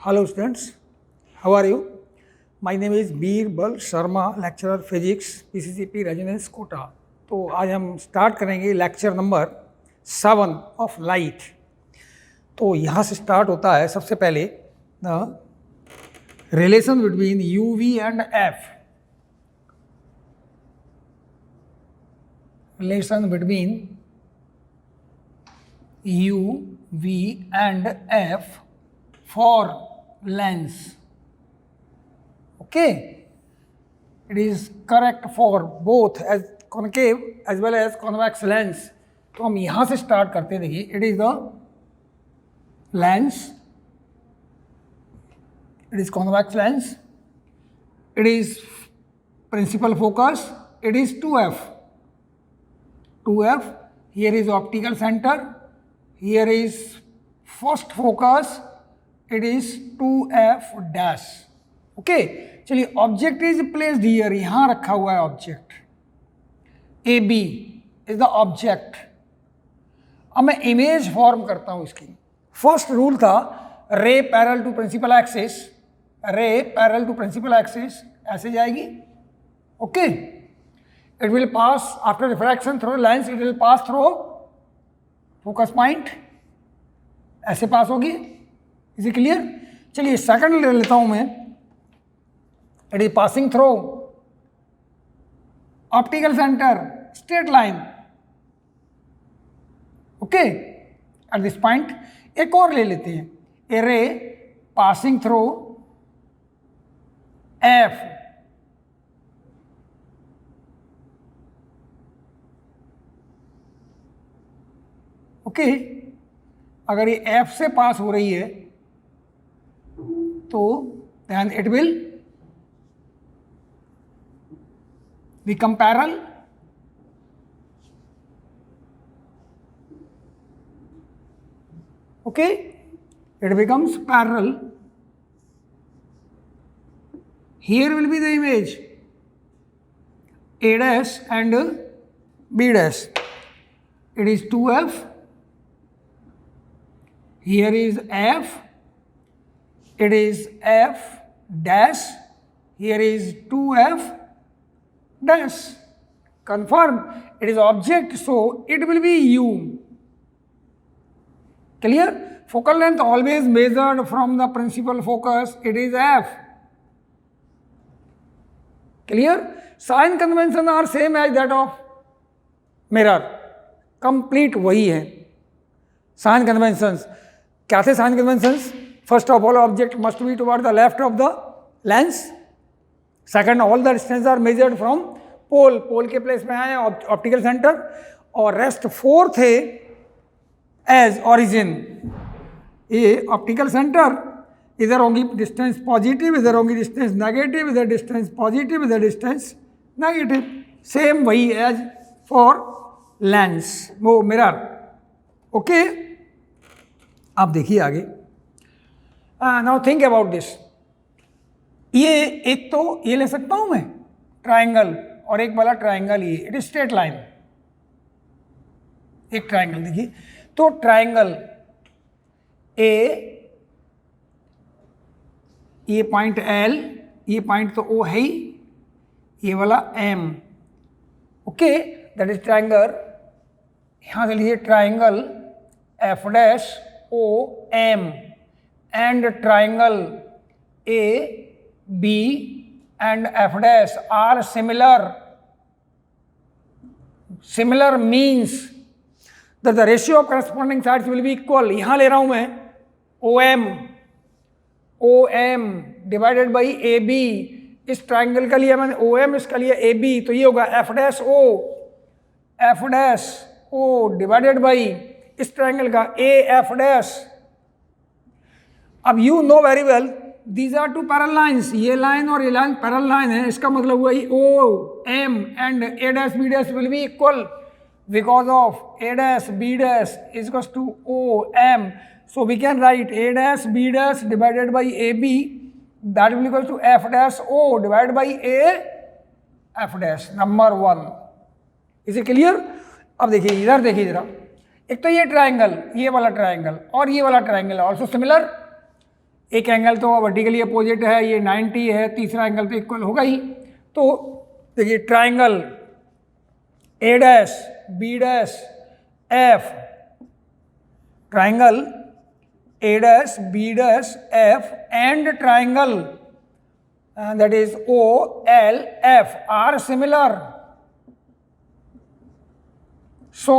Hello students, how are you? My name is Birbal Sharma, lecturer physics PCCP residence Kota. तो आज हम start करेंगे lecture number 7 of light. तो यहाँ से स्टार्ट होता है सबसे पहले relation between UV and F। Relation between UV and F for lens. Okay, it is correct for both as concave as well as convex lens. तो हम यहाँ से स्टार्ट करते हैं। देखिए, it is the lens, it is convex lens, it is principal focus, it is 2F. 2F, here is optical center, here is first focus, it is 2F dash. Okay, चलिए object is placed here, यहां रखा हुआ है object. AB is the object. अब मैं image form करता हूं इसकी। फर्स्ट रूल था ray parallel to principal axis, ray parallel to principal axis ऐसे जाएगी। Okay, it will pass after refraction through lens, it will pass through focus point, ऐसे pass होगी। Is it clear? चलिए second ले लेता हूं मैं। It is passing through optical centre, straight line. Okay, at this point एक और ले लेते हैं। ए रे पासिंग थ्रू F, ओके, अगर ये F से पास हो रही है तो then it will become parallel, okay, it becomes parallel. Here will be the image A dash and B dash. It is 2F, here is F, it is F dash, here is 2F dash. Confirm, it is object, so it will be U. Clear? Focal length always measured from the principal focus, it is F. Clear? Sign convention are same as that of mirror. Complete वही है। Sign conventions क्या थे? Sign conventions, first of all, object must be toward the left of the lens. Second, all the distance are measured from pole, pole के place में आए optical centre. और rest fourth है as origin. ये optical centre, इधर होंगी distance positive, इधर होंगी डिस्टेंस नेगेटिव, इधर डिस्टेंस पॉजिटिव, इधर डिस्टेंस नेगेटिव। सेम वही एज फॉर लेंस, वो मिरर। ओके, आप देखिए आगे। Now think about this. ये एक तो ये ले सकता हूं मैं ट्रायंगल, और एक वाला ट्रायंगल ये, इट इज स्ट्रेट लाइन। एक ट्रायंगल देखिए, तो ट्रायंगल ए, ये पॉइंट L, ये पॉइंट तो O है ही, ये वाला M। Okay, that is triangle. यहां से लीजिए triangle F dash O M and triangle AB and F dash are similar. Similar means that the ratio of corresponding sides will be equal. यहाँ ले रहा हूँ मैं OM divided by AB। इस triangle का लिया मैंने OM, इसका लिया AB, तो ये होगा F dash O divided by इस ट्राइंगल का AF डैश। अब you know very well these are two parallel lines, ये लाइन और ये लाइन पैरेलल लाइन है। इसका मतलब हुआ OM and A dash B dash will be equal because of A dash B dash is equals to OM। So we can write A dash B dash divided by AB, that will equal to F dash O divided by AF dash. Number 1। Is it clear? अब देखिए इधर, देखिए जरा, एक तो ये triangle, ये वाला ट्रायंगल और ये वाला ट्रायंगल ऑल्सो सिमिलर। एक एंगल तो वर्टिकली अपोजिट है, ये 90 है, तीसरा एंगल तो इक्वल होगा ही। तो देखिए triangle A dash B dash F, triangle A dash B dash F and triangle that is OLF are similar. So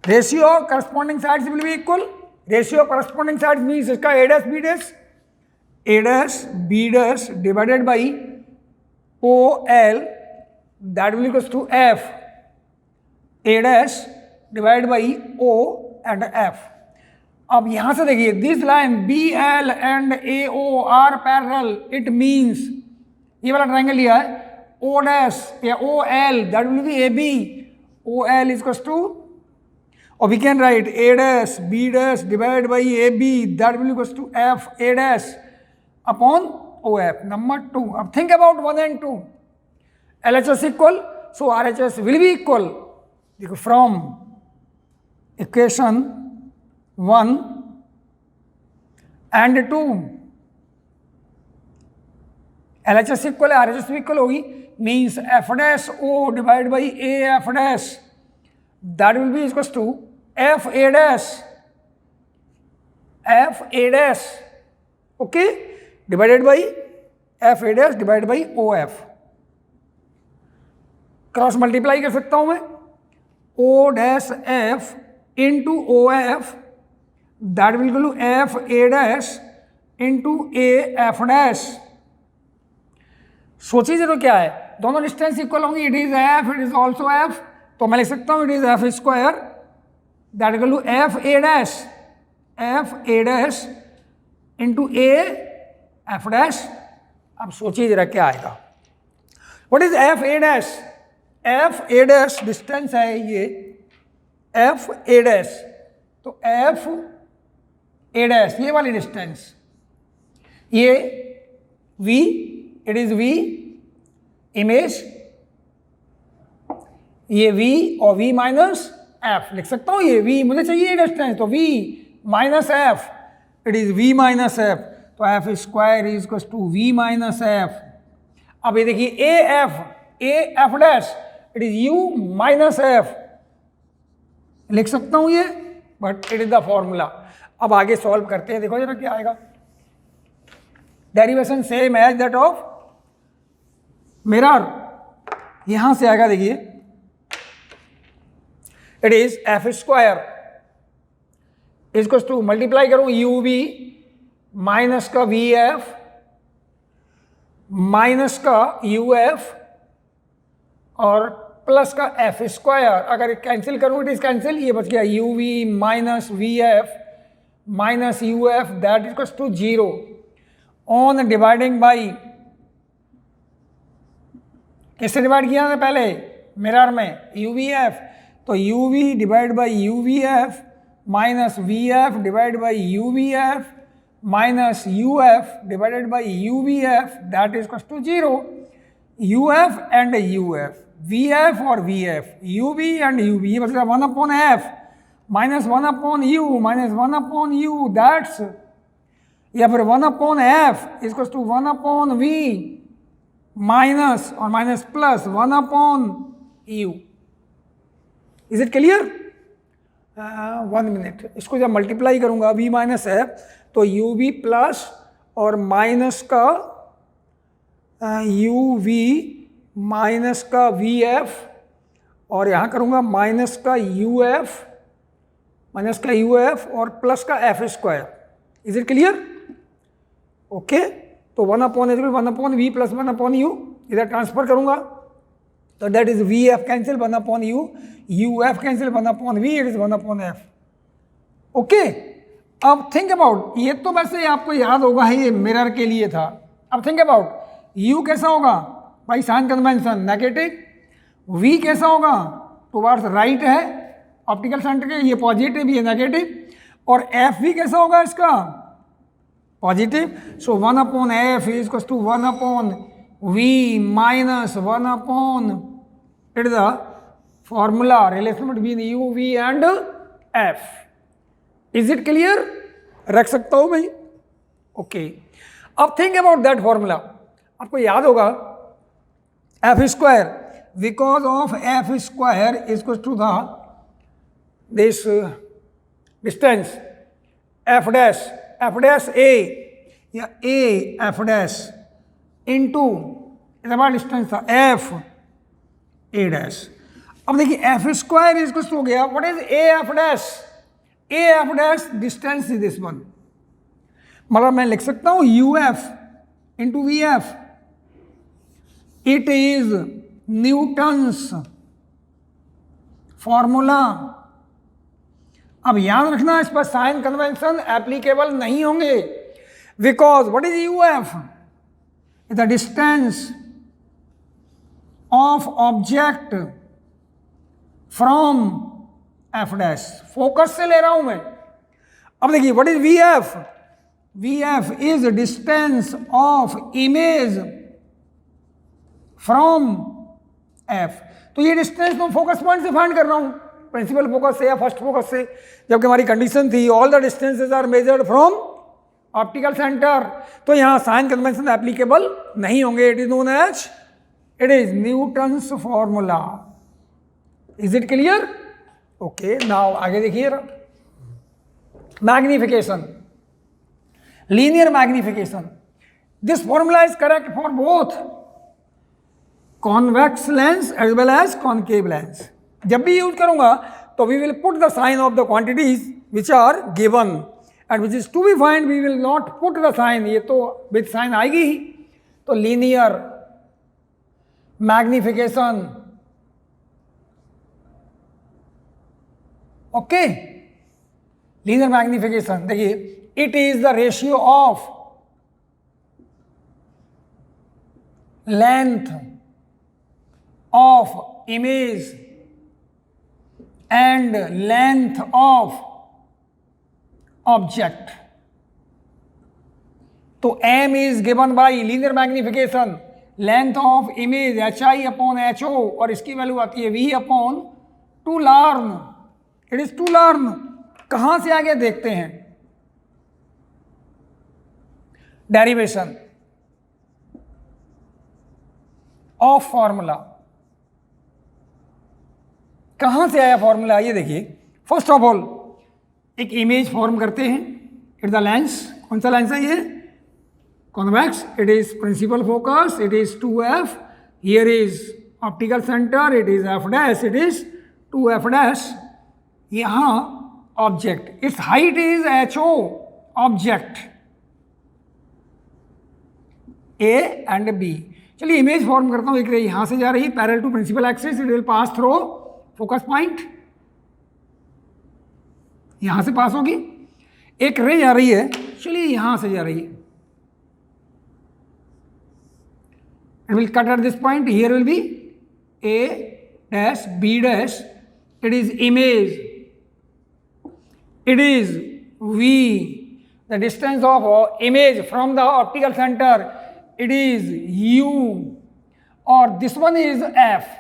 ratio of corresponding sides will be equal. Ratio of corresponding sides means इसका A dash B dash divided by OL, that will equals to F A dash divided by O and F. अब यहां से देखिए this line BL and AO are parallel, it means ये वाला triangle लिया है O dash या OL, that will be AB, OL is equals to, और we can write A dash B dash divide by AB, that will equals to F A dash upon OF. Number 2, अब think about 1 and 2. LHS equal, so RHS will be equal. देखो from equation 1 and 2 LHS equal है, RHS भी equal होगी, means F dash O divide by A F dash, that will be equals to F A dash okay, divided by F A dash divide by O F. Cross multiply कर सकता हूं मैं, O dash F into O F, that will equal to F A dash into A F dash. सोचिए जरूर क्या है, दोनों distance equal होंगी, it is F, it is also F, तो मैं लिख सकता हूं it is F square that equal to F A dash into A F dash. अब सोचिए जरा क्या आएगा. What is F A dash? F A dash distance है ये F A dash, तो F A डैश ये वाली डिस्टेंस, ये V, it is V image, ये V और V माइनस F लिख सकता हूं, ये V मुझे चाहिए डिस्टेंस, तो V minus F, it is V minus F, तो F square is equal to V minus F. अब ये देखिए A F dash, it is U minus F लिख सकता हूं ये, but it is the formula. अब आगे सॉल्व करते हैं, देखो जरा क्या आएगा. Derivation same as that of mirror, यहां से आएगा देखिए, इट इज F स्क्वायर इसको टू मल्टीप्लाई करूं UV माइनस का VF माइनस का UF और प्लस का F स्क्वायर. अगर कैंसिल करूं इट इज कैंसिल, ये बच गया UV minus VF minus UF, that equals to 0 on dividing by, किससे डिवाइड किया हमने पहले मिरर में, UVF, तो UV divide by UVF minus VF divide by UVF minus UF divided by UVF, that equals to 0. UF and UF, VF और VF, UV and UV, ये मतलब 1 upon F minus 1 upon U minus 1 upon U, that's, या फिर 1 upon F equals to 1 upon V minus और minus plus 1 upon U. Is it clear? 1 minute, इसको जब multiply करूंगा V minus F, तो UV plus और माइनस का UV minus का VF और यहाँ करूँगा माइनस का UF और प्लस का F square. Is it clear? Okay, तो 1 upon V plus 1 upon U, इधर ट्रांसफर करूँगा तो that is VF cancel 1 upon U, UF cancel 1 upon V, it is 1 upon F. Okay, अब थिंक अबाउट, ये तो वैसे आपको याद होगा ही, ये मिरर के लिए था. अब थिंक अबाउट, U कैसा होगा भाई, साइन कन्वेंशन नेगेटिव, V कैसा होगा टुवर्ड्स राइट है ऑप्टिकल सेंटर के, ये पॉजिटिव ये नेगेटिव, और F भी कैसा होगा इसका positive. So 1 upon F is equal to 1 upon V minus 1 upon, it is the formula relation between U V and F. इज इट क्लियर? रख सकता हूं भाई? ओके, अब थिंक अबाउट दैट फॉर्मूला। आपको याद होगा F square because of F square is equal to the this distance F dash A या ए एफ डैश इंटू हमारा डिस्टेंस था एफ ए डैश। अब देखिए एफ स्क्वायर इज कुछ हो गया, what is A F dash? A F dash distance is this one, मतलब मैं लिख सकता हूं U F into V F, it is Newton's formula. अब याद रखना इस पर साइन कन्वेंशन एप्लीकेबल नहीं होंगे, because what is U F? The distance of object from F dash, focus से ले रहा हूं मैं। अब देखिए what is V F? V F is distance of image from F. तो ये डिस्टेंस मैं फोकस पॉइंट से फाइंड कर रहा हूं, प्रिंसिपल फोकस से या फर्स्ट फोकस से, जबकि हमारी कंडीशन थी all the distances are measured from optical centre. तो यहां साइन कन्वेंशन एप्लीकेबल नहीं होंगे। It is known as, it is Newton's formula. Is it clear? Okay, now आगे देखिए magnification, linear magnification. This formula is correct for both convex lens as well as concave lens. जब भी use करूंगा तो we will put the sign of the quantities which are given and which is to be find, we will not put the sign. ये तो with sign आएगी ही। तो linear magnification, okay, linear magnification देखिए, it is the ratio of length of image and length of object. तो m is given by linear magnification, length of image hi upon ho, और इसकी value आती है v upon to learn. It is to learn. कहां से आगे देखते हैं, डेरिवेशन ऑफ फॉर्मूला। कहां से आया फॉर्मूला? ये देखिए, फर्स्ट ऑफ ऑल एक इमेज फॉर्म करते हैं। इट द लेंस, कौन सा लेंस है ये? Convex. It is principal focus, it is 2f, here is optical centre, it is f dash, it is 2f dash. यहां object, its height is ho, object a and b। चलिए image form करता हूं। एक ray यहां से जा रही है parallel to principal axis, it will pass through focus point, यहां से पास होगी। एक रे जा रही है, चलिए यहां से जा रही है, it will cut eight this point, here will be a dash b dash, it is image, it is v, the distance of image from the optical center, it is u, or this one is f,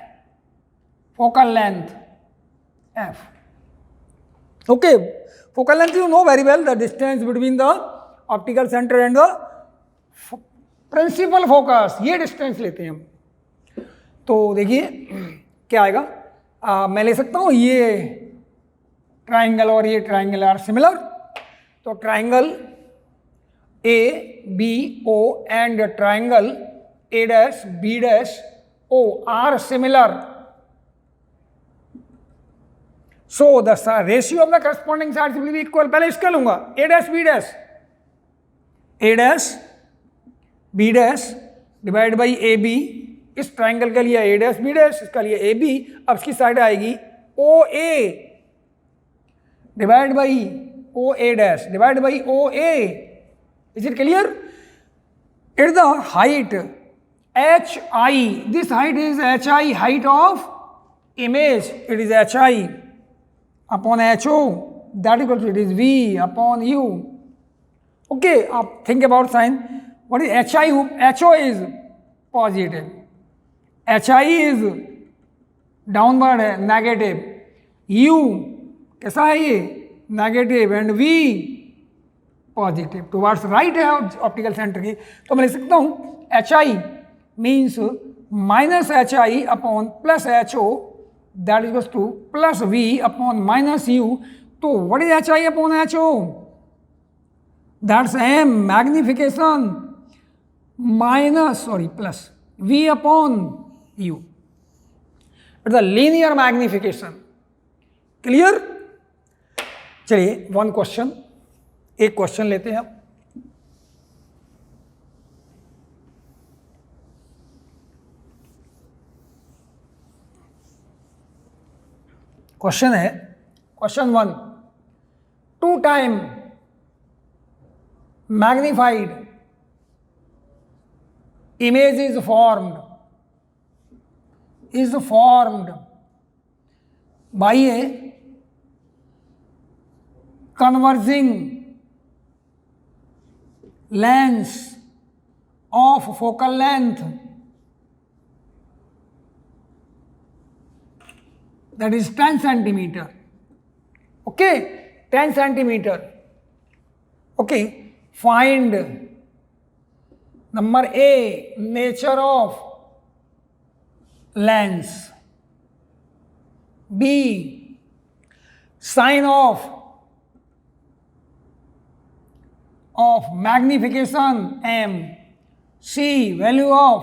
focal length f. Okay, focal length you know very well, the distance between the optical center and the principal focus, ये distance लेते हैं हम। तो देखिए क्या आएगा, मैं ले सकता हूँ ये ट्राइंगल और ये ट्राइंगल आर सिमिलर। तो triangle A B O and triangle A dash B dash O are similar, so the ratio of the corresponding sides will be equal. पहले इसका लूंगा A dash B dash, A dash B dash divide by A B. इस triangle का लिया ए dash B dash, इसका लिया A B. अब इसकी साइड आएगी O A divide by O A dash divide by O A. Is it clear? It the height H I, this height is H I, height of image, it is H I upon H O, that equal to it is V upon U. Okay, आप think about sign, what is H I? H O is positive, H I is downward है negative, U कैसा है ये? Negative, and v positive, towards right है optical centre की, तो मैं लिख सकता हूँ H I means minus H I upon plus H O that is to plus V upon minus U. तो what is H I upon H O? That's M magnification minus plus V upon U. It's a linear magnification. Clear? चलिए one question, एक question लेते हैं. Question है, question 1, 2 time magnified image is formed by a converging lens of focal length that is 10 centimeter. Okay, 10 centimeter. Okay, find number A, nature of lens. B, sign of magnification M. C, value of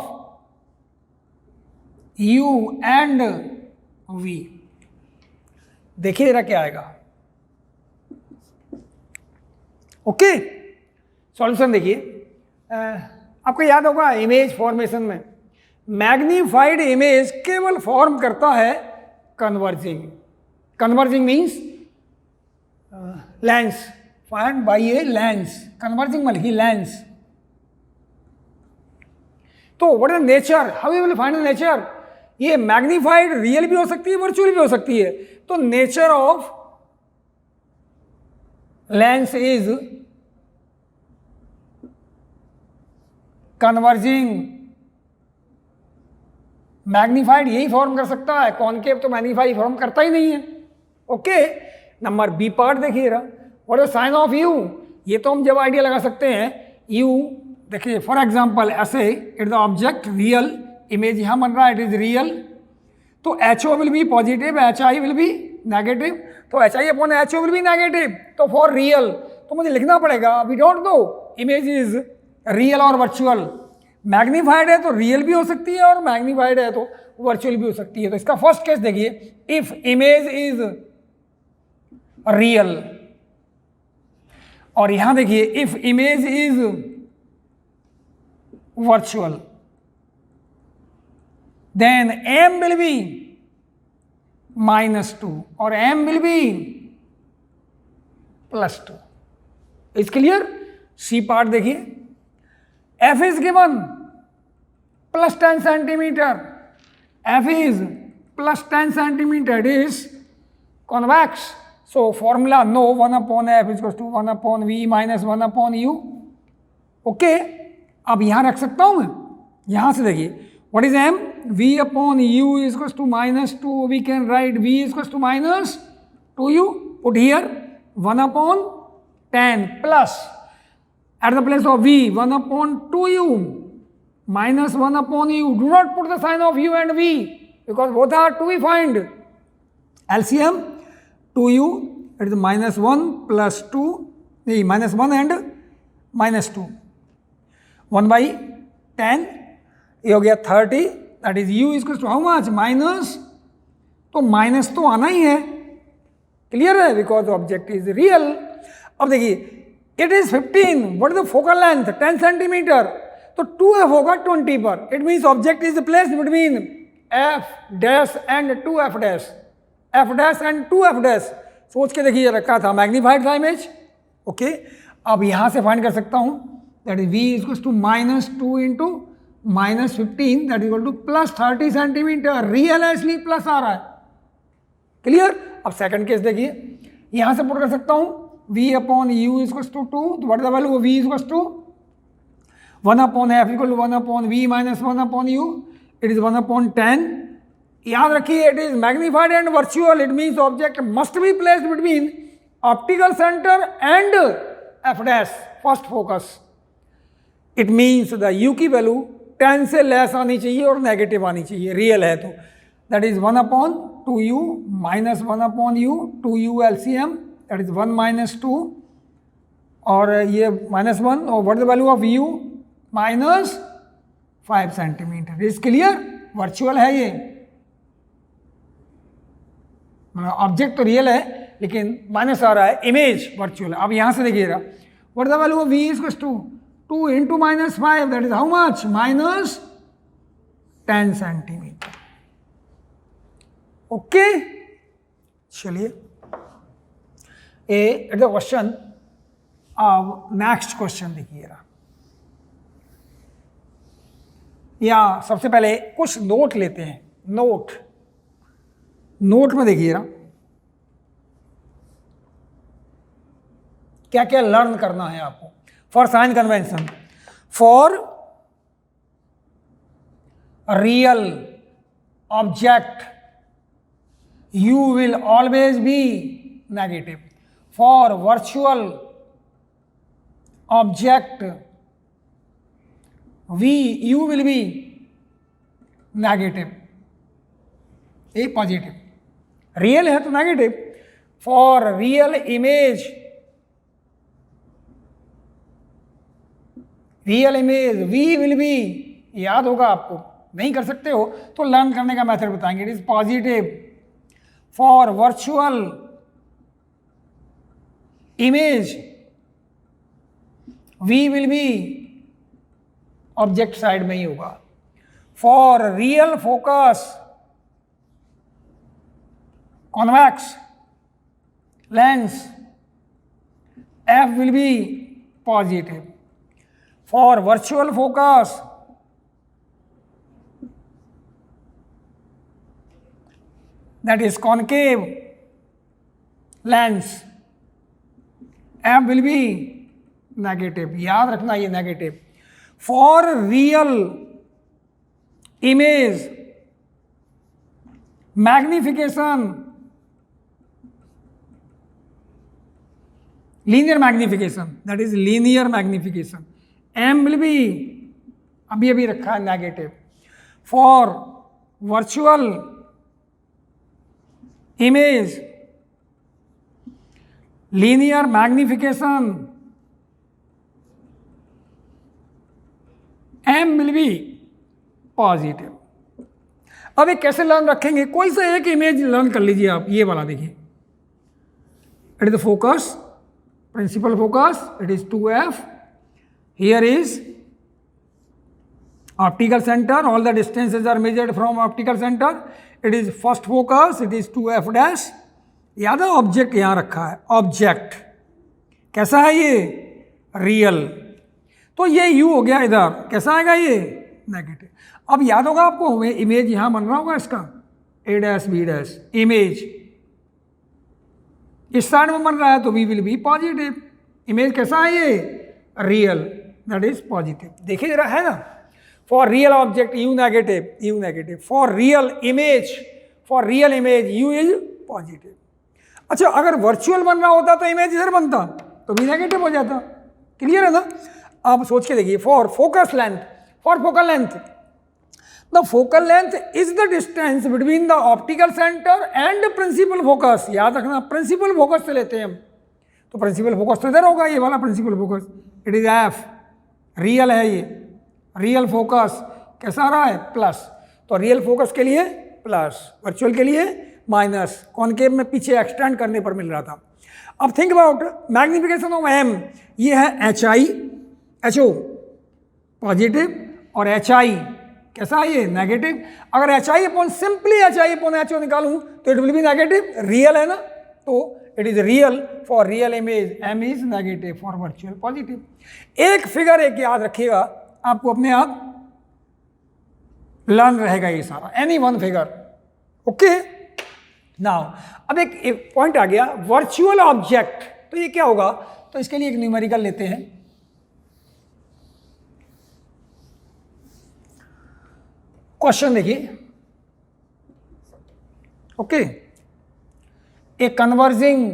U and V. देखिए जरा क्या आएगा. Okay, solution देखिए. आपको याद होगा image formation में magnified image केवल फॉर्म करता है converging. Converging means lens, find by a lens. Converging मतलब ही लेंस. तो what is nature? How you will find the nature? ये मैग्नीफाइड रियल भी हो सकती है, वर्चुअल भी हो सकती है. तो nature of lens is converging. Magnified यही फॉर्म कर सकता है, कॉनकेव तो मैग्नीफाइड फॉर्म करता ही नहीं है. ओके, नंबर बी पार्ट देखिए. What is sine of you? ये तो हम जब आइडिया लगा सकते हैं. यू देखिए फॉर एग्जांपल ऐसे, it the object real, image यहां बन रहा है, इट इज रियल. तो H O will be positive, H I will be negative. तो H I upon H O will be negative. तो फॉर रियल तो मुझे लिखना पड़ेगा, we don't know image is real और वर्चुअल. मैग्नीफाइड है तो रियल भी हो सकती है और मैग्नीफाइड है तो वर्चुअल भी हो सकती है. तो इसका फर्स्ट केस देखिए, इफ इमेज इज रियल, और यहां देखिए if image is virtual, then m will be -2 और m will be +2. Is clear? C part देखिए, f is given plus 10 centimeter. f is plus 10 centimeter. It is convex. So formula no, 1 upon f is equals to 1 upon v minus 1 upon u. Okay, अब यहाँ रख सकता हूँ मैं. यहाँ से देखिए, what is m? v upon u is equals to -2. We can write v is equals to -2u. Put here 1 upon 10 plus at the place of v 1 upon 2u minus 1 upon u. Do not put the sign of u and v because both are to be find. LCM 2u, it is -1 plus 2, -1 and -2. 1 by 10, ये हो गया 30. that is u is equals to how much? Minus, तो minus तो आना ही है. Clear है? Because object is real. अब देखिए, it is 15. What is the focal length? 10 centimetre. तो 2f होगा 20 पर. It means object is placed between f dash and 2f dash, f dash and 2f dash. सोच के देखिए, रखा था मैग्नीफाइड था इमेज. ओके, अब यहां से फाइंड कर सकता हूं, that is v is equal to -2 into -15, that is equal to +30 centimetre. Real है इसलिए प्लस आ रहा है. क्लियर? अब सेकंड केस देखिए, यहां से पुट कर सकता हूं v upon u is equals to 2. what is the value of v is equals to 1 upon f equal to 1 upon v minus 1 upon u. it is 1 upon 10. याद रखिए, it is magnified and virtual. it means object must be placed between optical center and F dash first focus, it means the you की value 10 से less आनी चाहिए और negative आनी चाहिए, real है तो that is 1/2u minus 1/u, 2u LCM that is 1 - 2 और ये -1 और what the value of u -5 centimetre. Is clear? Virtual है ये, ऑब्जेक्ट तो रियल है लेकिन माइनस आ रहा है, इमेज वर्चुअल है। अब यहाँ से देखिएगा what the value of v is to 2 × -5 that is how much -10 centimetre. Okay, चलिए ए द क्वेश्चन। अब नेक्स्ट क्वेश्चन देखिएगा, या सबसे पहले कुछ नोट लेते हैं। नोट में देखिएगा क्या क्या लर्न करना है आपको। For sign convention, for real object u will always be negative. For virtual object u will be negative, a positive, real है तो negative. For real image v will be, याद होगा आपको, नहीं कर सकते हो तो लर्न करने का मेथड बताएंगे, it is positive. For virtual image v will be, object side में ही होगा। For real focus convex lens f will be positive. For virtual focus that is concave lens f will be negative, याद रखना ये negative. For real image magnification linear magnification that is linear magnification m will be अभी रखा है negative. For virtual image linear magnification m will be positive. अब ये कैसे learn रखेंगे, कोई सा एक इमेज लर्न कर लीजिए आप, ये वाला देखिए, it is the focus, principal focus, it is 2f, here is optical center, all the distances are measured from optical center, it is first focus, it is 2f dash। याद है object यहाँ रखा है, ऑब्जेक्ट कैसा है ये, real, तो ये u हो गया इधर, कैसा आएगा ये, नेगेटिव। अब याद होगा आपको, हमें इमेज यहाँ बन रहा होगा इसका a dash b dash, image इस साइड में बन रहा है तो v will be positive. Image कैसा है ये, रियल, दैट इज पॉजिटिव। देखिए जरा, है ना, for real object you negative, for real image you is positive. अच्छा, अगर वर्चुअल बन रहा होता तो इमेज इधर बनता तो भी नेगेटिव हो जाता, क्लियर है ना। आप सोच के देखिए, for focal length the focal length is the distance between the optical centre and principal focus. याद रखना, प्रिंसिपल फोकस से लेते हैं हम, तो प्रिंसिपल फोकस तो इधर होगा, ये वाला principal focus, it is F, real है ये, रियल फोकस कैसा आ रहा है, प्लस, तो रियल फोकस के लिए प्लस, वर्चुअल के लिए माइनस, कॉनकेव में पीछे एक्सटेंड करने पर मिल रहा था। अब think about magnification of M, ये है HO पॉजिटिव और HI कैसा है ये, नेगेटिव। अगर सिंपली HI/HO निकालूं तो it will be negative, real है ना, तो it is real. For real image m is negative, for virtual positive. एक फिगर एक याद रखिएगा, आपको अपने आप लर्न रहेगा ये सारा, any one figure, okay. Now अब एक पॉइंट आ गया, वर्चुअल ऑब्जेक्ट, तो ये क्या होगा, तो इसके लिए एक न्यूमेरिकल लेते हैं। क्वेश्चन देखिए, okay, a converging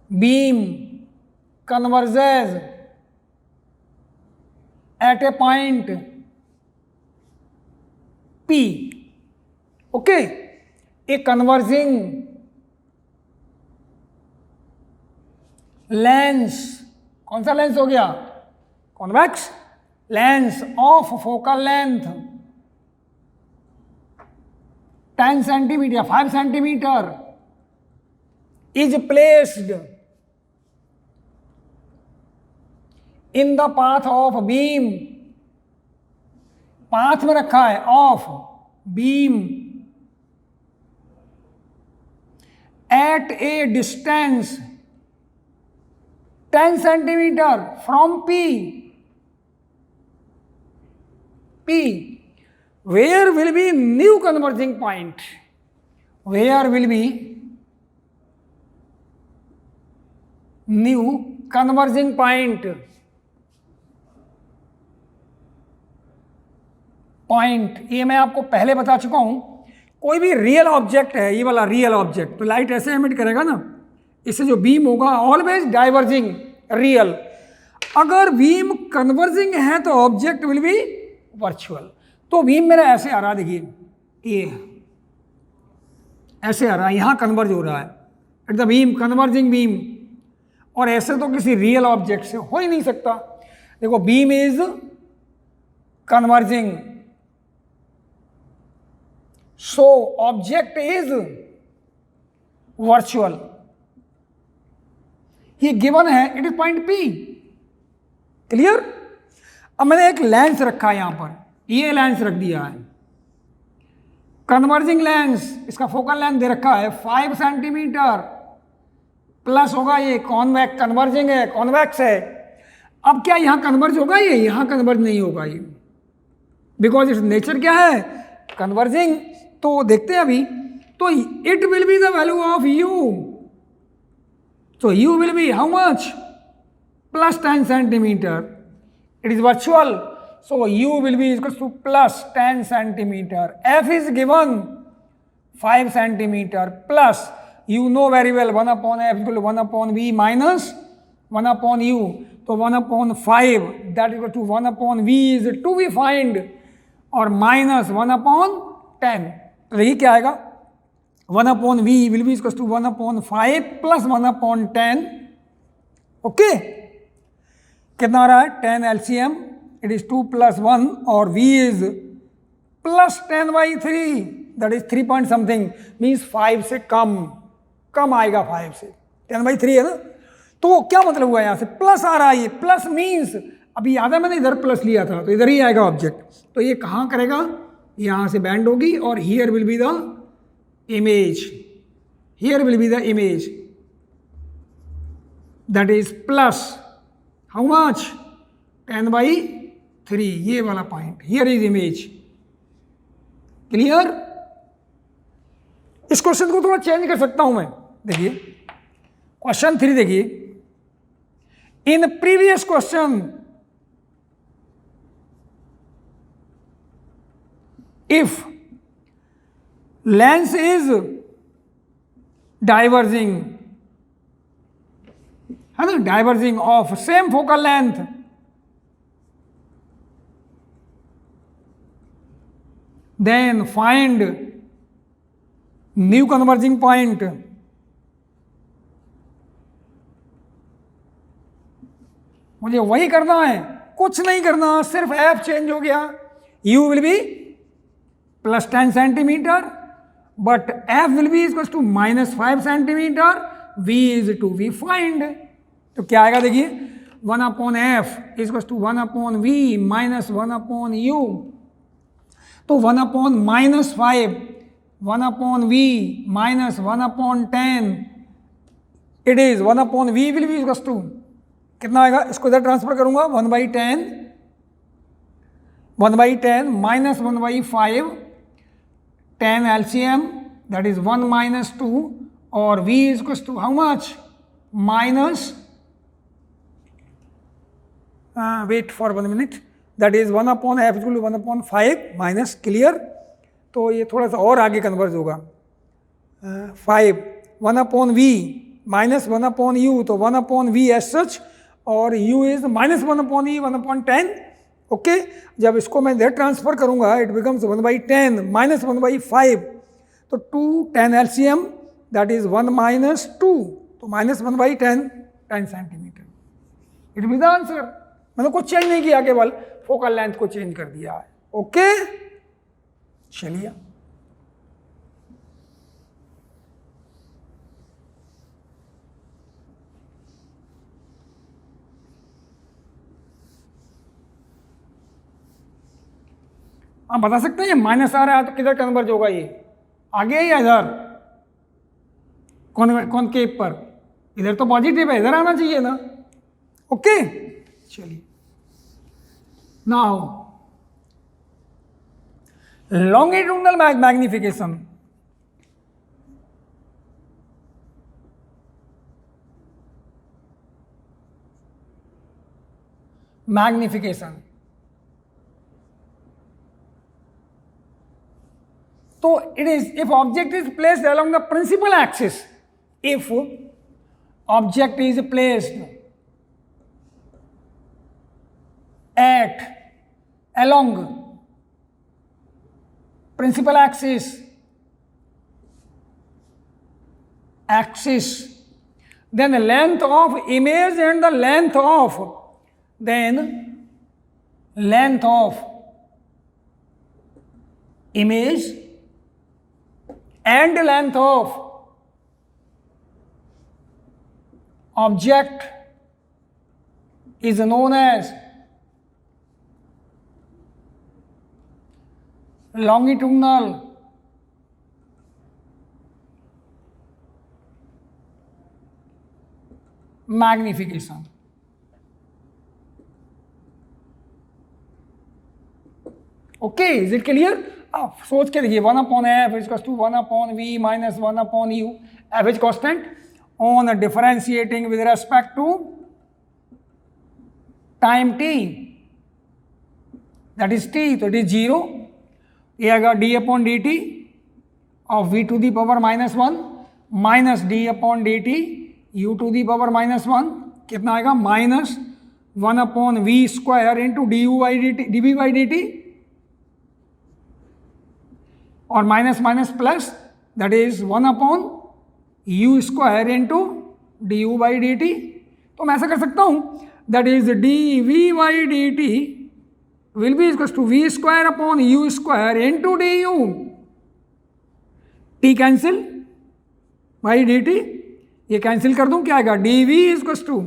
beam converges at a point P. Okay, a converging lens, कौन सा लेंस हो गया? Convex lens of focal length 10 centimetre 5 centimetre is placed in the path of beam, path में रखा है of beam at a distance 10 centimeter from P. Where will be new converging point? Where will be new converging point? Point ये मैं आपको पहले बता चुका हूं, कोई भी रियल ऑब्जेक्ट है, ये वाला रियल ऑब्जेक्ट, तो लाइट ऐसे एमिट करेगा ना, इससे जो बीम होगा ऑलवेज डाइवर्जिंग रियल। अगर बीम कन्वर्जिंग है तो ऑब्जेक्ट विल बी वर्चुअल। तो बीम मेरा ऐसे आ रहा, देखिए ये ऐसे आ रहा है, यहां कन्वर्ज हो रहा है at the beam, converging beam, और ऐसे तो किसी रियल ऑब्जेक्ट से हो ही नहीं सकता। देखो beam is converging, so object is virtual, ये गिवन है, it is point P। Clear? अब मैंने एक लेंस रखा है यहां पर, ये लेंस रख दिया है, कन्वर्जिंग लेंस, इसका फोकल लेंथ दे रखा है 5 सेंटीमीटर, प्लस होगा ये कॉन्वेक्स, कन्वर्जिंग है, कॉन्वेक्स है। अब क्या यहां कन्वर्ज होगा? ये यहां कन्वर्ज नहीं होगा ये, बिकॉज इट्स नेचर क्या है? कन्वर्जिंग। तो देखते हैं अभी, तो it will be the value of u, so u will be how much? Plus 10 centimeter. It is virtual, so u will be equal to plus 10 centimeter. F is given 5 centimeter plus, you know very well 1 upon f equal to 1 upon v minus 1 upon u. तो 1 upon 5 that is equal to 1 upon v is to be find, और minus 1 upon 10। तो देखिए क्या आएगा, 1 upon v will be equal to 1 upon 5 plus 1 upon 10। Okay, कितना आ रहा है? 10 LCM, it is 2 plus 1, और v is plus 10/3, that is 3 point something, means 5 से कम आएगा, 5 से 10/3 है ना। तो क्या मतलब हुआ, यहां से प्लस आ रहा है, ये प्लस मीन्स, अभी याद है मैंने इधर प्लस लिया था, तो इधर ही आएगा ऑब्जेक्ट। तो ये कहाँ करेगा? यहां से बैंड होगी, और here will be the image, here will be the image, that is plus how much? 10/3, ये वाला point, here is image. Clear? इस क्वेश्चन को थोड़ा चेंज कर सकता हूं मैं। देखिए क्वेश्चन 3 देखिए, in previous question if lens is diverging, है ना, diverging of same focal length, then find new converging point। मुझे वही करना है, कुछ नहीं करना, सिर्फ f चेंज हो गया, u will be plus 10 centimeter, but f will be equals to minus 5 centimeter, v is to be find। तो क्या आएगा देखिए, 1 upon f is equals to 1 upon v minus 1 upon u। तो 1 upon minus 5, 1 upon v minus 1 upon 10, it is 1 upon v will be equals to कितना आएगा? इसको इधर transfer करूंगा, 1/10, 1/10 minus 1/5, 10 LCM, that is 1 minus 2, और v is equals to how much? Minus, wait for 1 minute, that is 1 upon f equal to 1 upon 5 minus, clear? तो ये थोड़ा सा और आगे कन्वर्ज होगा, 5, 1 upon v -1/u, तो 1/v एज सच, और u इज -1/e 1/10. ओके, जब इसको मैं इधर ट्रांसफर करूंगा इट बिकम्स 1/10 -1/5, तो 2 10 LCM, दैट इज 1 - 2, तो -1/10 10 centimetre. It will be the answer. मैंने कुछ चेंज नहीं किया, केवल फोकल लेंथ को चेंज कर दिया है. ओके, चलिए आप बता सकते हैं माइनस आ रहा है तो किधर कन्वर्ज होगा, ये आगे या इधर, कौन केप पर? इधर तो पॉजिटिव है, इधर आना चाहिए ना. ओके, चलिए नाउ लॉन्गिट्यूडनल मैग्निफिकेशन. मैग्निफिकेशन तो it is if object is placed along the principal axis, if object is placed along principal axis, then the length of image and the length of image and length of object is known as longitudinal magnification. Okay, is it clear? आप सोच के देखिए 1/f is equals to 1/v minus 1/u, average constant on differentiating with respect to time t, that is t, तो it is 0. ये आएगा d/dt of v to the power -1 minus d/dt u to the power -1, कितना आएगा -1/v square into dv/dt, और minus minus plus, that is 1/u square into du/dt. तो मैं ऐसा कर सकता हूं, that is dv/dt will be equal to v square upon u square into du. t cancel by dt, ये cancel कर दूं, क्या आएगा dv is equal to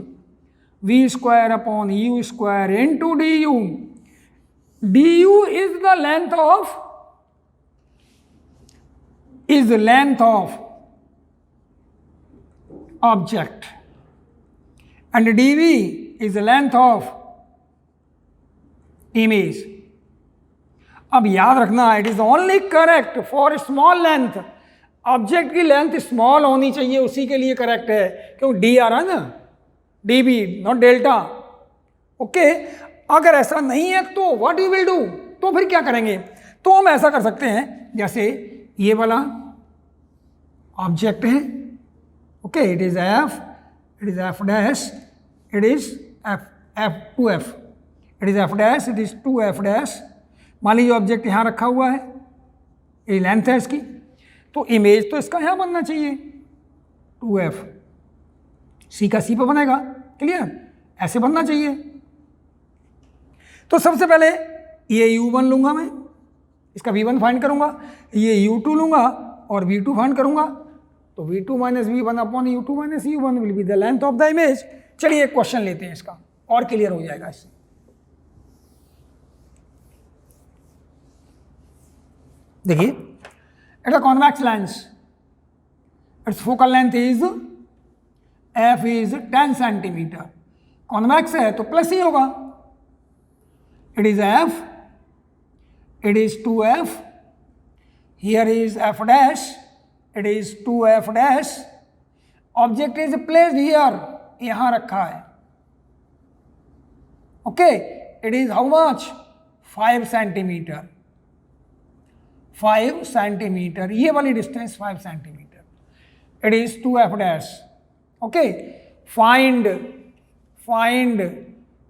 v square upon u square into du. du is the length of object and dv is the length of image. अब याद रखना, it is only correct for small length. Object की length small होनी चाहिए, उसी के लिए correct है, क्यों डी आ रहा है ना, db नॉट डेल्टा. ओके, अगर ऐसा नहीं है तो व्हाट यू विल डू, तो फिर क्या करेंगे? तो हम ऐसा कर सकते हैं, जैसे ये वाला ऑब्जेक्ट है, okay, it is f dash, it is f2f, it is f dash, it is 2f dash. मान लीजिए ऑब्जेक्ट यहाँ रखा हुआ है, ये लेंथ है इसकी, तो इमेज तो इसका यहाँ बनना चाहिए 2f, सी का सी पे बनेगा, क्लियर, ऐसे बनना चाहिए. तो सबसे पहले ये u1 लूंगा मैं, इसका v1 फाइंड करूंगा, ये u2 लूंगा और v2 फाइंड करूंगा, तो v2 minus v1 upon u2 minus u1 will be the length of the image. चलिए एक क्वेश्चन लेते हैं इसका, और क्लियर हो जाएगा इससे. देखिए, it's a convex lens, it's focal length is f is 10 centimetre. Convex है तो प्लस ही होगा. It is f, it is 2f, here is f dash, it is 2f dash, object is placed here, यहाँ रखा है, okay, it is how much 5 centimetre, 5 centimetre, ये वाली distance 5 centimetre, it is 2f dash, okay, find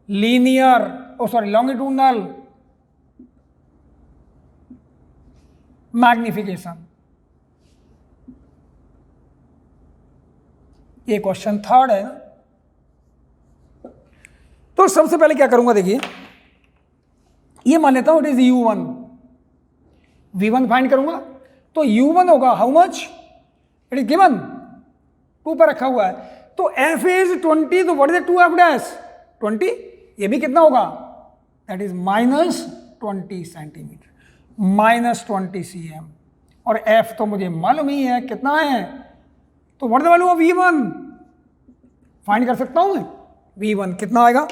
linear longitudinal magnification. ये question third है ना। तो सबसे पहले क्या करूंगा, देखिए ये मान लेता हूं it is u1, v1 find करूंगा तो u1 होगा how much, it is given 2 पर रखा हुआ है, तो f इज 20, तो व्हाट इज 2f डैश 20, ये भी कितना होगा, दैट इज -20 सेंटीमीटर, -20 cm, और f तो मुझे मालूम ही है कितना है, तो what the value of v1 find कर सकता हूं मैं, v1 कितना आएगा,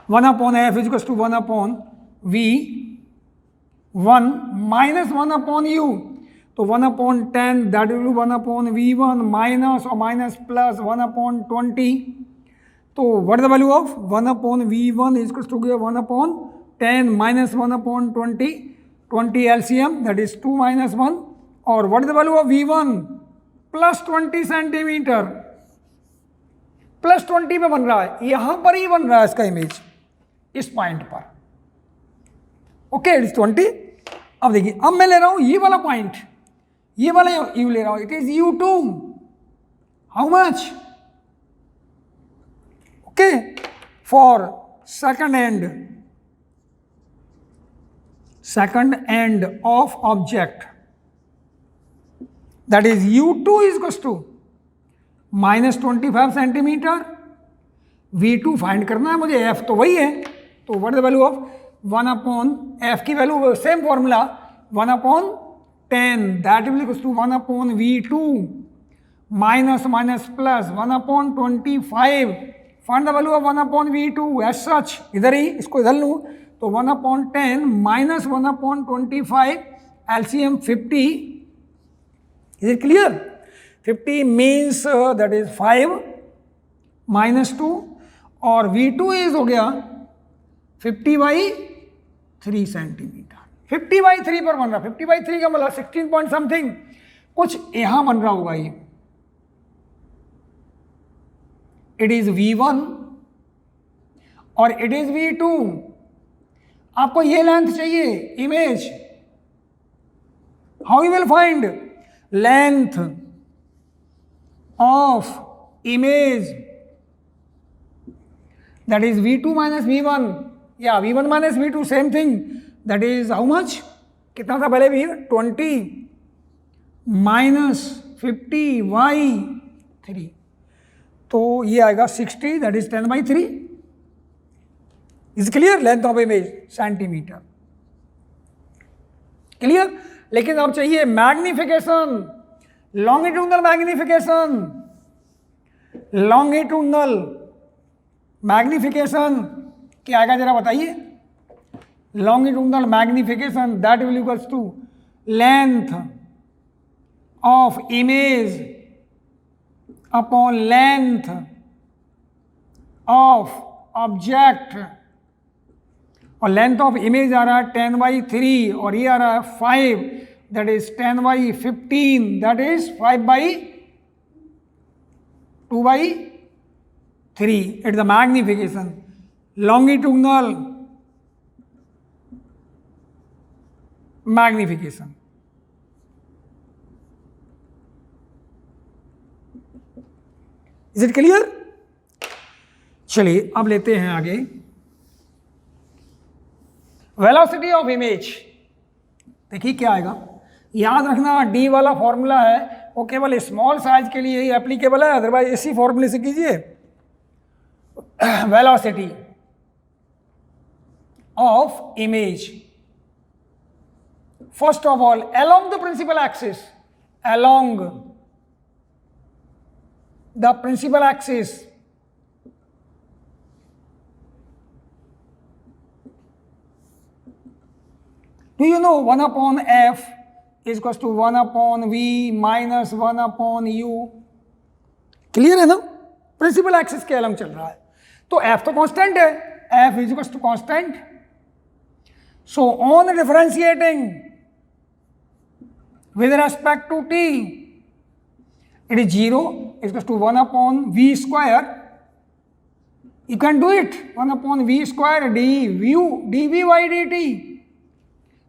1/f is to 1/v1 -1/u, तो 1/10 दैट विल 1/v1 माइनस और माइनस प्लस 1/20, तो what the value of 1/v1 is to 1/10 minus 1/20, 20 LCM that is 2 - 1, और what the value of v1 +20 centimetre, +20 पे बन रहा है, यहां पर ही बन रहा है इसका इमेज, इस पॉइंट पर, ओके इट इज 20। अब देखिए, अब मैं ले रहा हूं ये वाला पॉइंट, ये वाला यू ले रहा हूं, it is u2, how much, okay, for second end of object, that is u2 is equals to -25 centimetre, v2 find करना है मुझे, f तो वही है, तो what the value of 1/f की value same formula 1/10 that will equals to 1/v2 minus minus plus 1/25, find the value of 1/v2 as such, इधर ही इसको इधर लूँ तो 1/10 minus 1/25 LCM 50, is it clear, 50 means that is 5 minus 2, और v2 is हो गया 50/3 सेंटीमीटर, 50/3 पर बन रहा, 50/3 का मतलब 16 पॉइंट समथिंग, कुछ यहां बन रहा होगा ये, इट इज v1 और इट इज v2, आपको ये लेंथ चाहिए image, how you will find length of image, that is v2 minus v1, yeah v1 minus v2 same thing, that is how much, कितना था पहले भी 20 minus 50/3, तो ये आएगा 60, that is 10/3, is clear, length of image centimetre, clear. लेकिन अब चाहिए मैग्निफिकेशन, लॉन्गिट्यूडनल मैग्निफिकेशन क्या आएगा जरा बताइए, longitudinal magnification that will equals to length of image upon length of object, और लेंथ ऑफ इमेज आ रहा है 10/3 और ये आ रहा है 5, that is 10/15, that is 5/2/3, it the magnification, longitudinal magnification. Is it clear, चलिए अब लेते हैं आगे वेलोसिटी ऑफ इमेज। देखिए क्या आएगा, याद रखना d वाला फॉर्मूला है वो केवल स्मॉल साइज के लिए ही एप्लीकेबल है, अदरवाइज इसी फॉर्मूले से कीजिए। Velocity of image, first of all along the principal axis, along the principal axis, do you know 1/f is equals to 1/v minus 1/u, clear है ना, प्रिंसिपल एक्सिस के अलग चल रहा है, तो f तो कांस्टेंट है, f is equals to constant, so on differentiating with respect to t, it is 0 is equals to 1 upon v square. You can do it, 1 upon v square dv by dt.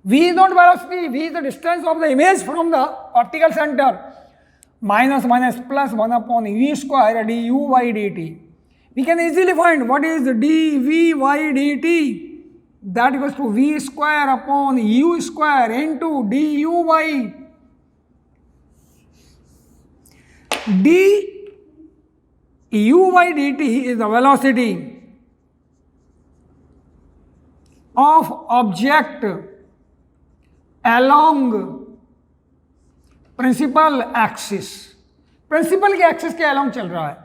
V is not velocity, v is the distance of the image from the optical center. Minus plus 1 upon v square du by dt. We can easily find what is dv by dt. That equals to v square upon u square into du by du by dt is the velocity of object along principal axis. Principal के axis के along चल रहा है,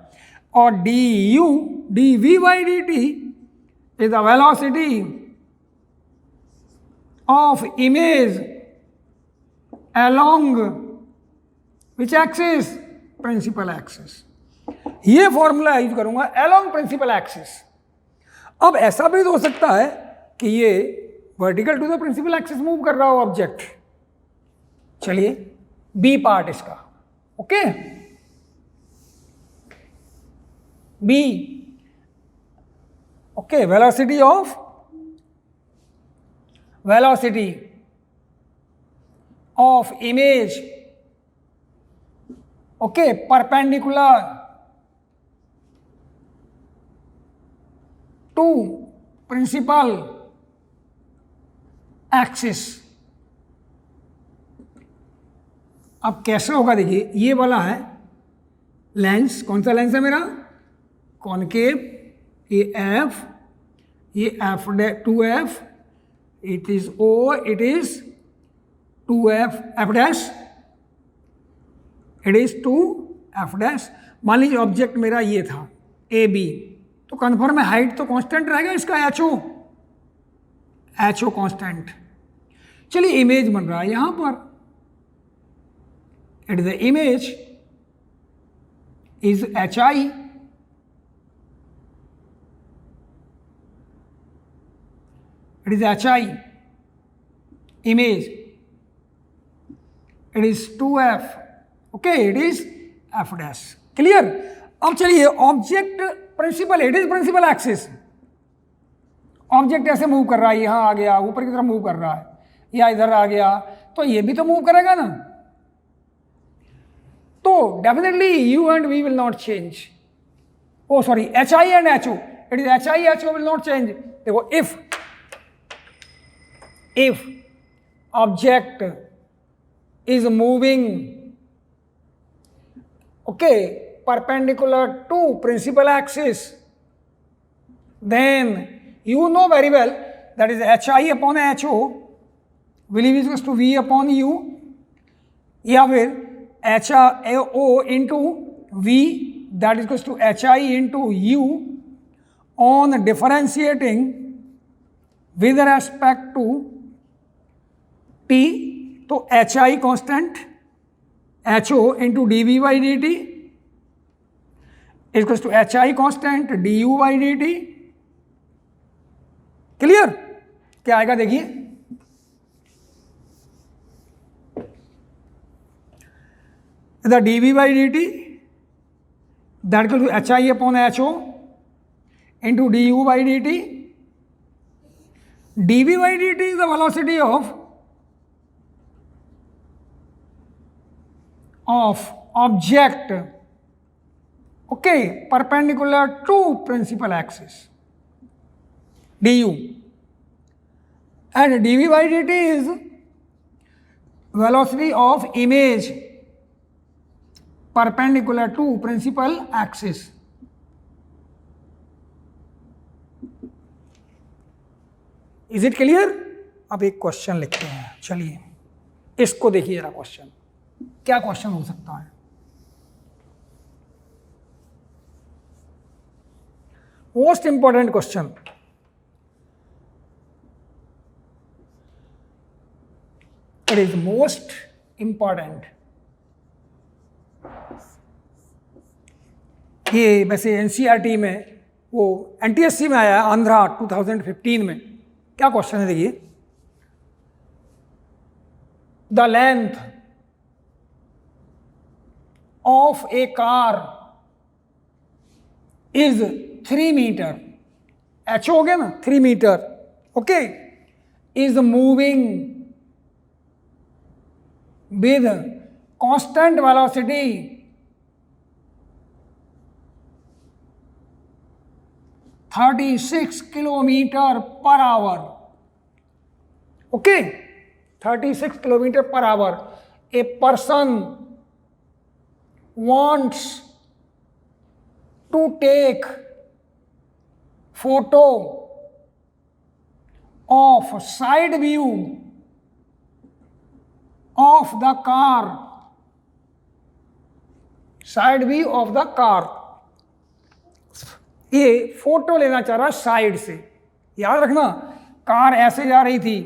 और dv by dt is the velocity of image along which axis? Principal axis. ये formula use करूंगा along principal axis. अब ऐसा भी तो हो सकता है कि ये vertical to the principal axis move कर रहा हो ऑब्जेक्ट. चलिए बी पार्ट इसका, okay. B, okay, velocity of image, okay, perpendicular to principal axis. अब कैसे होगा देखिए, ये वाला है लेंस. कौन सा लेंस है मेरा? कॉनकेव. ये एफ, ये F 2f, it is O, it is 2f f dash, it is 2f dash. मान लीजिए ऑब्जेक्ट मेरा ये था ए बी, तो कन्फर्म है हाइट तो कांस्टेंट रहेगा इसका, एच ओ कांस्टेंट. चलिए इमेज बन रहा है यहां पर. It is the image is H I. It is HI image. It is 2f. Okay, it is f dash. Clear? अब चलिए object principal, it is principal axis. Object ऐसे move कर रहा है, यहां आ गया, ऊपर की तरफ मूव कर रहा है, या इधर आ गया, तो ये भी तो मूव करेगा ना. तो definitely U and V will not change. Oh sorry, H I and H O. It is H I H O will not change. देखो, if object is moving, okay, perpendicular to principal axis, then you know very well that is hi upon ho will be equals to v upon u, या फिर ho into v that is equals to hi into u on differentiating with respect to t. तो H I constant, H O into D V by D T equals to H I constant D U by D T. Clear? क्या आएगा देखिए, the D V by D T that equal to H I upon H O into D U by D T. D V by D T is the velocity of object, okay, perpendicular to principal axis, du, and dv by dt is velocity of image perpendicular to principal axis. Is it clear? अब एक question लिखते हैं. चलिए इसको देखिए जरा. Question क्या question हो सकता है? Most important question. It is most important. ये वैसे एनसीईआरटी में, वो एनटीएससी में आया, आंध्रा 2015 में. क्या क्वेश्चन है देखिए, the length of a car is 3 meter. H हो गया ना 3 meter. Okay, is moving with constant velocity 36 kilometer per hour. Okay, 36 kilometer per hour. A person wants to take photo of side view of the car. Side view of the car. ये photo लेना चाह रहा side से. याद रखना, car ऐसे जा रही थी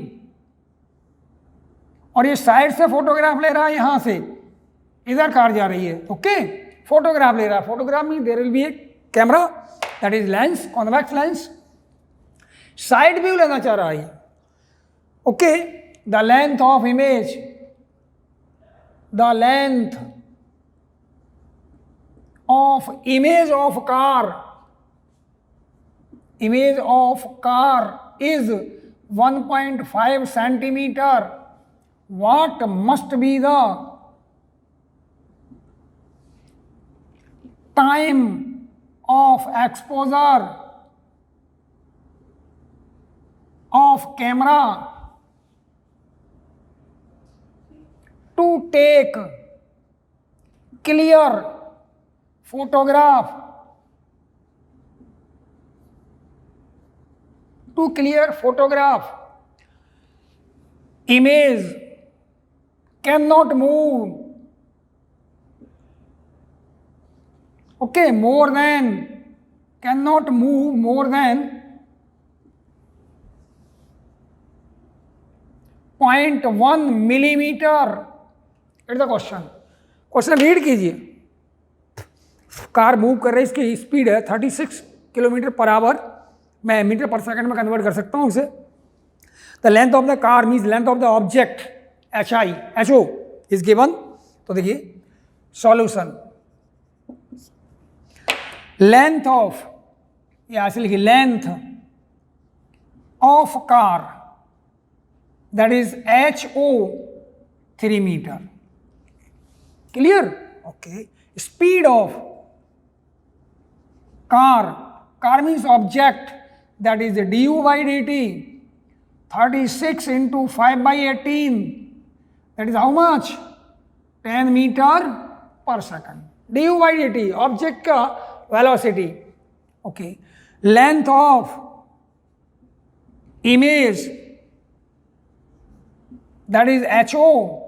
और ये साइड से फोटोग्राफ ले रहा है, यहां से इधर कार जा रही है. ओके, फोटोग्राफ ले रहा है. Photograph mean there will be a camera, that is lens, convex lens. Side view लेना चाह रहा है. Okay, the length of image, the length of image of car, image of car is 1.5 centimeter. What must be the time of exposure of camera to take clear photograph, to clear photograph? Image cannot move, okay, cannot move more than 0.1 millimeter. It's the question. Question read कीजिए. Car move कर रही है, इसकी speed है 36 kilometre per hour. मैं metre पर second में convert कर सकता हूं उसे. The length of the car means length of the object, H I, H O is given. तो देखिए सॉल्यूशन, लेंथ ऑफ, या ऐसे लिखिए length of car, that is H O 3 metre. Clear? Okay. Speed of car means object, that is du by dt, 36 into 5 by 18, that is how much? 10 meter per second. du by dt object का velocity. okay, length of image, that is ho,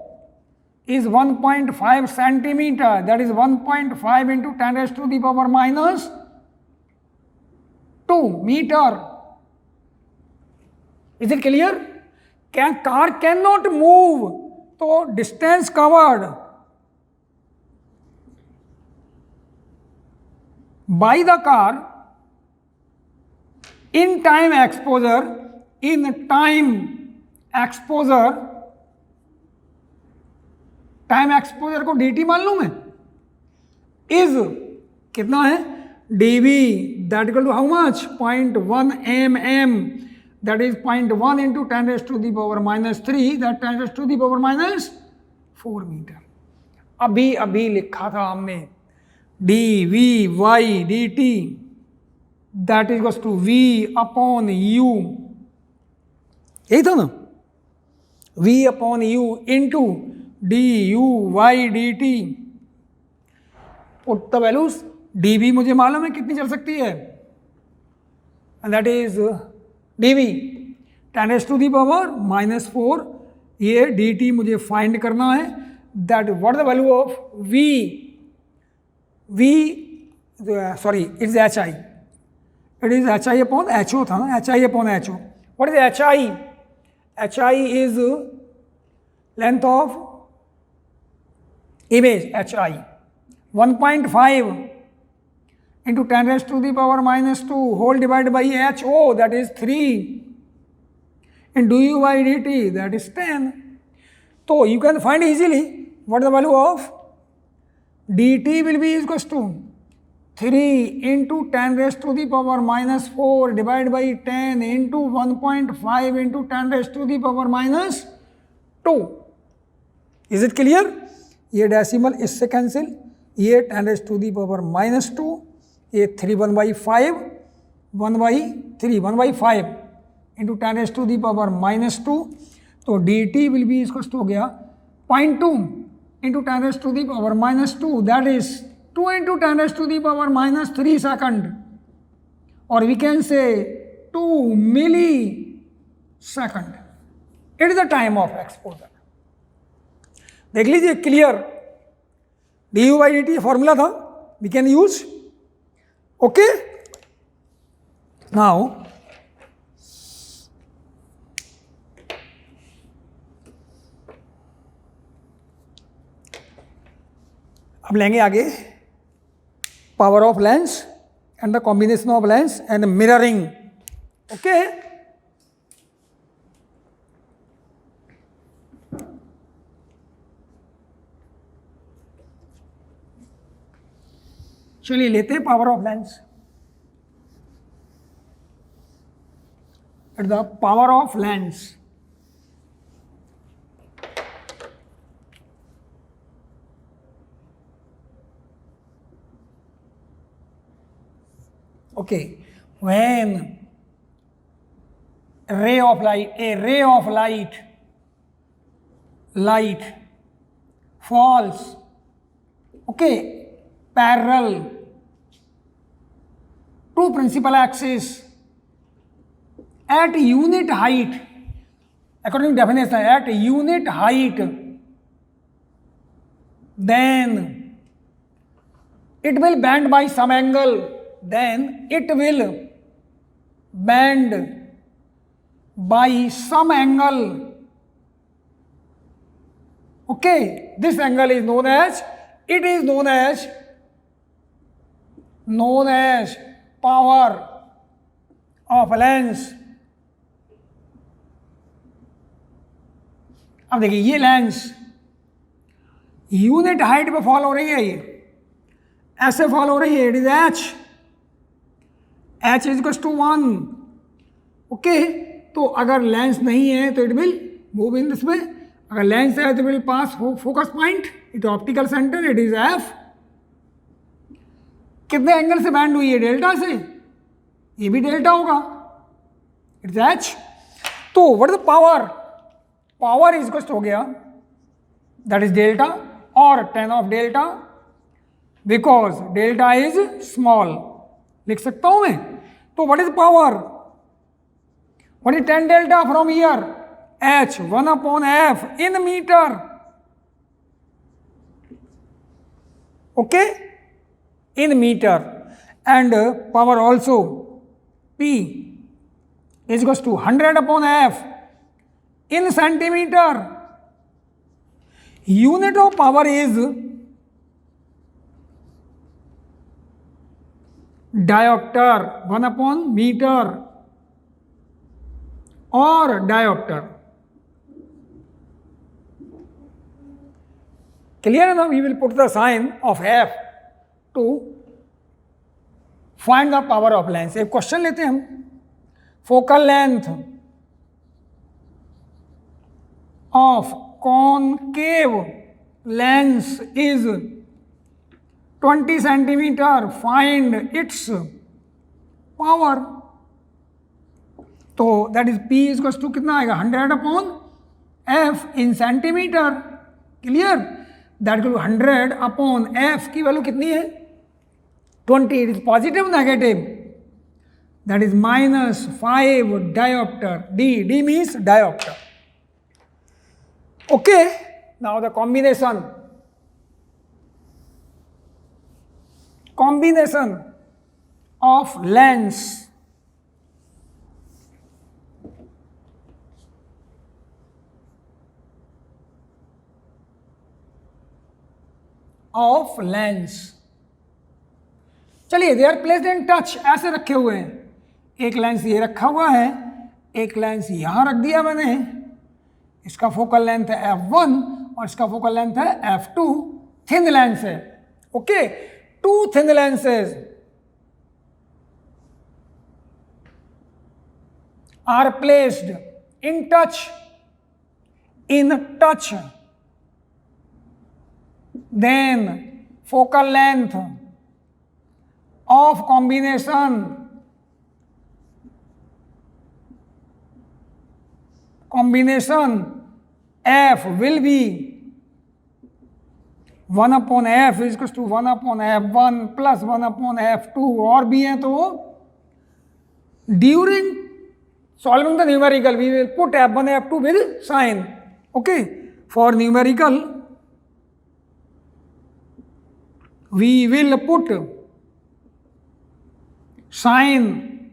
is 1.5 centimeter, that is 1.5 into 10 raised to the power minus 2 meter. Is it clear? Car cannot move, so distance covered by the car in time exposure, time exposure को dt मान लूं मैं, is कितना है? dV, that equal to how much? 0.1 mm, that is 0.1 into 10 raised to the power minus 3, that 10 raised to the power minus 4 meter. अभी लिखा था हमने dV by dt, that is equals to V upon U, यही था ना, V upon U into du by dt. Put the values. dV मुझे मालूम है कितनी चल सकती है, and that is dV 10 raised to the power minus 4. ये dt मुझे फाइंड करना है. that what the value of sorry, it's hi, it is hi upon ho था ना, hi upon ho. what is hi? hi is length of image, hi 1.5 into 10 raised to the power minus 2 whole divided by ho, that is 3, and du by dt, that is 10. So you can find easily what the value of dt will be equals to 3 into 10 raised to the power minus 4 divided by 10 into 1.5 into 10 raised to the power minus 2. Is it clear? ये decimal इससे cancel, ये 10 raised to the power minus 2, ये 3 1 by 5 1 by 3 1 by 5 into 10 raised to the power minus 2. तो dt will be equals to हो गया 0.2 into 10 raised to the power minus 2, that is 2 into 10 raised to the power minus 3 second, or we can say 2 millisecond. It is the time of exposure. देख लीजिए clear, du by dt formula था, we can use. Okay, now अब लेंगे आगे power of lens and the combination of lens and mirroring. Okay, चलिए लेते हैं power of lens. At the power of lens, okay, when a ray of light falls, okay, parallel to principal axis at unit height, according to definition, at unit height, then it will bend by some angle. Then it will bend by some angle. Okay, this angle is known as, it is known as power of lens. अब देखिए ये lens unit height पे fall हो रही है, ये ऐसे fall हो रही है, it is h is equal to 1. Okay, तो अगर लेंस नहीं है तो it will move in this way, अगर लेंस है तो will pass focus point, it optical centre, it is f. कितने एंगल से बैंड हुई है? डेल्टा से, ये भी डेल्टा होगा, इट इज h. तो what is the power? Power is equal हो गया, दैट इज डेल्टा और 10 of delta, because delta is small. लिख सकता हूं मैं. तो what is power? What is 10 delta from here? h 1 upon f in meter. Okay, in meter. And power also p is equals to 100 upon f in centimeter. Unit of power is diopter, 1 upon meter or diopter. Clear enough? We will put the sign of f to find the power of lens. एक question लेते हैं हम. Focal length of concave lens is 20 centimeter. Find its power. तो that is p is equals to कितना आएगा? 100 upon f in centimeter. Clear? That equal to 100 upon f की value कितनी है? 20. It is positive, negative? That is minus 5 diopter. D means diopter. Okay, now the combination of lens चलिए, they are placed in touch, ऐसे रखे हुए हैं. एक lens ये रखा हुआ है, एक लेंस यहां रख दिया मैंने. इसका फोकल लेंथ है f1 और इसका फोकल लेंथ है f2. थिन लेंस है. Okay, two thin lenses are placed in touch, then focal length of combination F will be 1 upon F is equals to 1 upon F1 plus 1 upon F2 और भी हैं तो during solving the numerical we will put F1 F2 with sign. Okay, for numerical we will put sign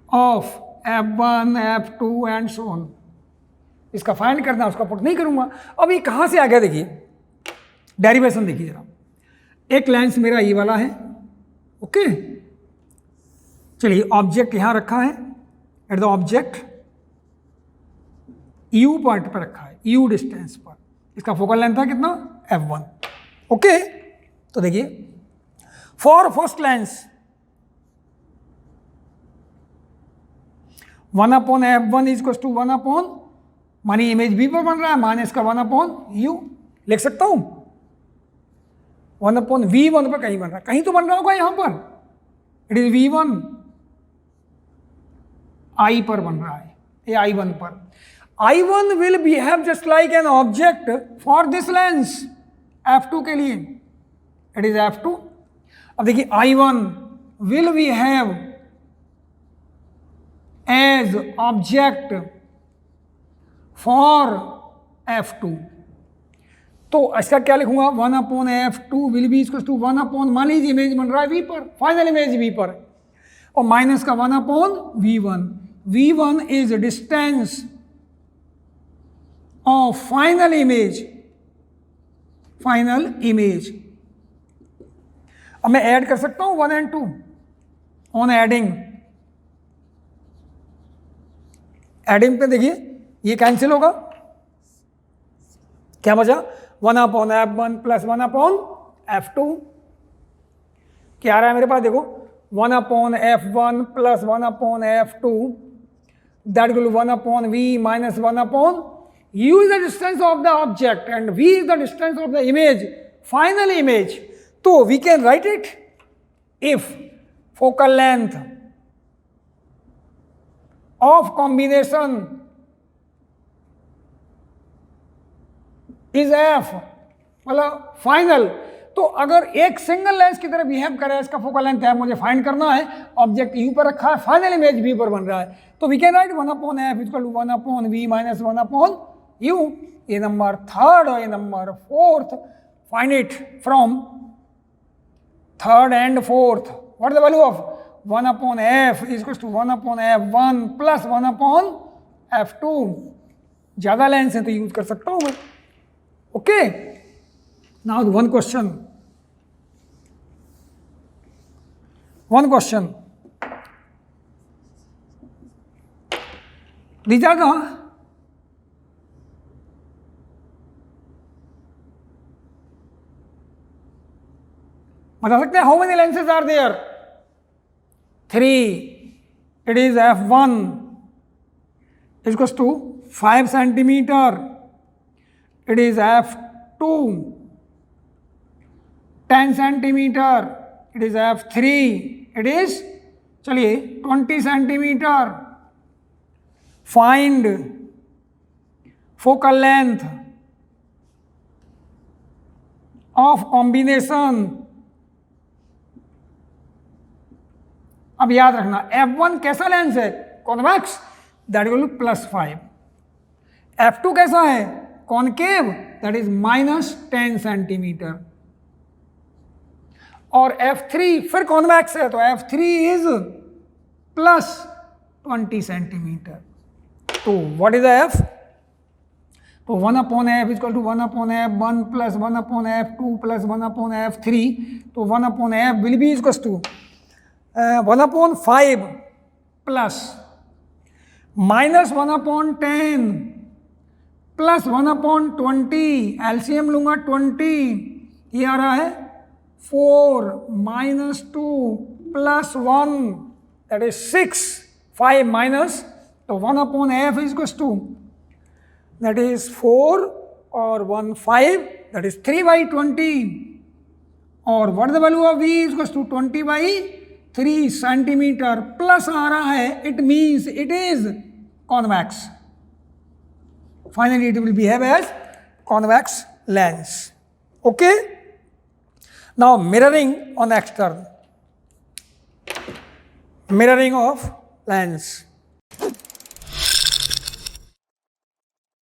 of F1 F2 and so on. इसका find करना, उसका put नहीं करूंगा. अब ये कहाँ से आ गया देखिए, डेरिवेशन देखिए जरा. एक लेंस मेरा ये वाला है. ओके, चलिए ऑब्जेक्ट यहां रखा है at the object you point पर रखा है, यू डिस्टेंस पर. इसका फोकल लेंथ है कितना, F1. ओके, तो देखिए for first lens 1 upon F1 is equal to 1 upon, मानी इमेज बी पर बन रहा है, माइनस का 1 अपॉन यू लिख सकता हूं. 1 अपॉन V1 पर कहीं बन रहा है, कहीं तो बन रहा होगा यहां पर. इट इज V1 I पर बन रहा है, ये I1 पर. I1 will behave just like an object for this lens F2 के लिए. It is F2. अब देखिए I1 will behave as object for F2. तो इसका क्या लिखूंगा, 1 upon F2 will be equal to 1 upon, मान लीजिए इमेज बन रहा है V पर, फाइनल इमेज V पर, और माइनस का 1 upon V1. V1 is distance of final image. अब मैं ऐड कर सकता हूं 1 and 2 ऑन एडिंग पे देखिए ये कैंसिल होगा, क्या बचा, 1 upon F1 plus 1 upon F2. क्या आ रहा है मेरे पास, देखो 1 upon F1 plus 1 upon F2, that will 1 upon V minus 1 upon U is the distance of the object and V is the distance of the image, final image. So we can write it if focal length of combination is F, मतलब final. तो अगर एक single lens की तरह behave करे, इसका focal length है, मुझे फाइंड करना है, ऑब्जेक्ट यू पर रखा है, फाइनल इमेज बी पर बन रहा है, तो we can write 1 upon F equal to 1 upon V minus 1 upon U. ये नंबर थर्ड और ये number fourth. Find it from third and fourth. What the value of 1 upon F is equal to 1 upon F1 plus 1 upon F2. ज्यादा lens है तो use कर सकता हूं मैं. Okay, now one question. These are the, बता सकते हैं how many lenses are there? 3. It is F1 is equals to 5 centimeter. It is F2 10 centimeter. It is F3. It is, चलिए 20 centimeter. Find focal length of combination. अब याद रखना F1 कैसा lens है, convex, that will B +5. F2 कैसा है, concave, that is -10 centimetre. और F3 फिर कॉन्वेक्स है तो F3 इज +20 सेंटीमीटर. तो व्हाट इज F? तो 1 upon F is equal to 1 upon F1 plus 1 upon F2 plus 1 upon F3. तो 1 upon F will be equal to 1 upon 5 plus -1 upon 10 plus 1 upon 20, LCM लूंगा 20, ये आ रहा है 4 minus 2 plus 1 that is 6, 5 minus, तो 1 upon F is equal to that is 4 और 1 5, that is 3/20, और what the value of v is equal to 20/3 centimetre, plus आ रहा है, it means it is convex. Finally, it will behave as convex lens. Okay? Now, mirroring on external. Mirroring of lens.